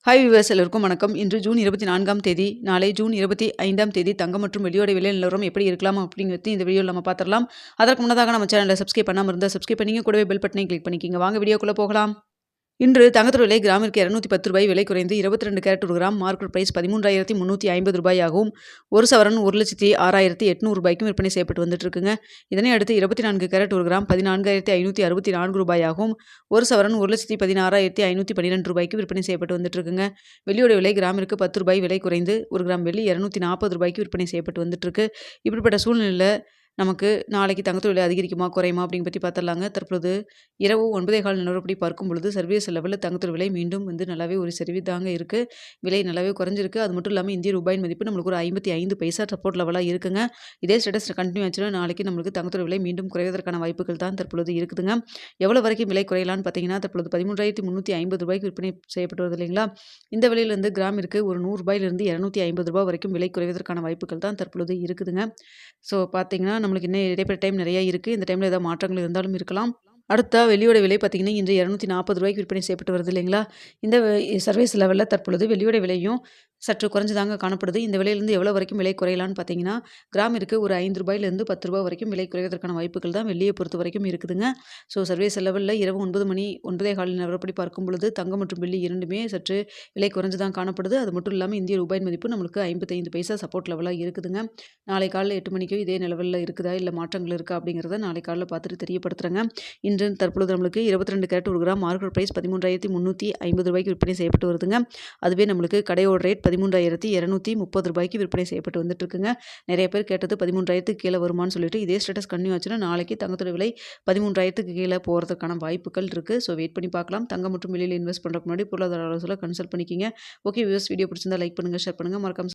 Hi viewers, எல்லோருக்கும் வணக்கம். இன்று ஜூன் 24ஆம் தேதி. நாளை ஜூன் 25ஆம் தேதி தங்கம் மற்றும் வெள்ளியோட விலை நிலவரம் எப்படி இருக்கலாம் அப்படிங்கிறது இந்த வீடியோவில் நம்ம பார்த்துடலாம். அதற்கு முன்னதாக நம்ம சேனலை சப்ஸ்கிரைப் பண்ணாமல் இருந்தால் சப்ஸ்கிரைப் பண்ணிங்க, கூடவே பெல் பட்டனை கிளிக் பண்ணிக்கிங்க. வாங்க வீடியோக்குள்ளே போகலாம். இன்று தங்கத்தோட விலை கிராமிற்கு 210 விலை குறைந்து 22 கேரட் ஒரு கிராம் மார்க்கெட் பிரைஸ் 13,350 ஆகவும், ஒரு சவரன் 1,06,800 விற்பனை செய்யப்பட்டு வந்துட்டு இருக்குங்க. இதனை அடுத்து 24 கேரட் ஒரு கிராம் 14,564 ஆகவும், ஒரு சவரன் 1,16,512 விற்பனை செய்யப்பட்டு வந்துட்டு இருக்குங்க. வெள்ளியோட விலை கிராமிற்கு 10 விலை குறைந்து ஒரு கிராம் வெள்ளி 240 விற்பனை செய்யப்பட்டு வந்துட்டு இருக்கு. இப்படிப்பட்ட சூழ்நிலையில் நமக்கு நாளைக்கு தங்கத்தோட விலை அதிகரிக்குமா குறையுமா அப்படின்னு பற்றி பார்த்துடலாங்க. தற்பொழுது இரவு 9:15 நிலவரப்படி பார்க்கும் பொழுது சர்வதேச லெவலில் தங்கத்தோட விலை மீண்டும் நல்லாவே ஒரு சரிவு தாங்க இருக்குது. விலை நல்லாவே குறைஞ்சிருக்கு. அது மட்டும் இல்லாமல் இந்திய ரூபாயின் மதிப்பு நம்மளுக்கு ஒரு 55 பைசா சப்போர்ட் லெவலாக இருக்குங்க. இதே ஸ்டேட்டஸ் கண்டினியூ ஆச்சுன்னா நாளைக்கு நம்மளுக்கு தங்கத்தோட விலை மீண்டும் குறைவதற்கான வாய்ப்புகள் தான் தற்பொழுது இருக்குதுங்க. எவ்வளோ வரைக்கும் விலை குறையலான்னு பார்த்தீங்கன்னா, தற்பொழுது 13,350 விற்பனை செய்யப்பட்டு வருது இல்லைங்களா. இந்த விலையிலிருந்து கிராமிற்கு ஒரு ரூ. 100 250 வரைக்கும் விலை குறைவதற்கான வாய்ப்புகள் தான் தற்பொழுது இருக்குதுங்க. ஸோ பார்த்தீங்கன்னா, நம்மளுக்கு இன்னும் இடைப்பட்ட டைம் நிறைய இருக்குது. இந்த டைமில் ஏதாவது மாற்றங்கள் இருந்தாலும் இருக்கலாம். அடுத்த வெள்ளியோட விலை பார்த்தீங்கன்னா, இன்று ரூ. 240 விற்பனை செய்யப்பட்டு வருது இல்லைங்களா. இந்த சர்வீஸ் லெவலில் தற்பொழுது வெள்ளியோட விலையும் சற்று குறைஞ்சுதாங்க காணப்படுது. இந்த விலையிலிருந்து எவ்வளோ வரைக்கும் விலை குறையலான்னு பார்த்தீங்கன்னா, கிராமிற்கு ஒரு ரூ. 5 10 வரைக்கும் விலை குறைவதற்கான வாய்ப்புகள் தான் வெள்ளியை பொறுத்த வரைக்கும் இருக்குதுங்க. ஸோ சர்வீஸ் லெவலில் இரவு 9:15 நிலவரப்படி பார்க்கும் பொழுது தங்கம் மற்றும் வெள்ளி இரண்டுமே சற்று விலை குறைஞ்சு தான் காணப்படுது. அது மட்டும் இல்லாமல் இந்திய ரூபாயின் மதிப்பு நம்மளுக்கு 55 பைசா சப்போர்ட் லெவலாக இருக்குதுங்க. நாளை காலையில் 8 மணிக்கும் இதே நிலவரில் இருக்குதா, இல்லை மாற்றங்கள் இருக்கா அப்படிங்கிறத நாளை காலையில் பார்த்துட்டு தெரியப்படுத்துகிறேங்க. இன்று தற்பொழுது நம்மளுக்கு 22 கேரட் ஒரு கிராம் மார்க்கெட் பிரைஸ் 13,350 விற்பனை செய்யப்பட்டு வருதுங்க. அதுவே நம்மளுக்கு கடையோட ரேட் 13,230 விற்பனை செய்யப்பட்டு வந்துட்டு இருக்குங்க. நிறைய பேர் கேட்டது 13,000 கீழே வருமானு சொல்லிட்டு, இதே ஸ்டேட்டஸ் கண்டினியூ ஆச்சுன்னா நாளைக்கு தங்கத்தோட விலை 13,000 கீழே போகிறதுக்கான வாய்ப்புகள் இருக்குது. ஸோ வெயிட் பண்ணி பார்க்கலாம். தங்கம் மற்றும் வெளியில் இன்வெஸ்ட் பண்ணுறதுக்கு முன்னாடி பொருளாதார ஆலோசனை கன்சல்ட் பண்ணிக்கிங்க. ஓகே வியூவர்ஸ், வீடியோ பிடிச்சிருந்தா லைக் பண்ணுங்கள், ஷேர் பண்ணுங்கள், மறக்காம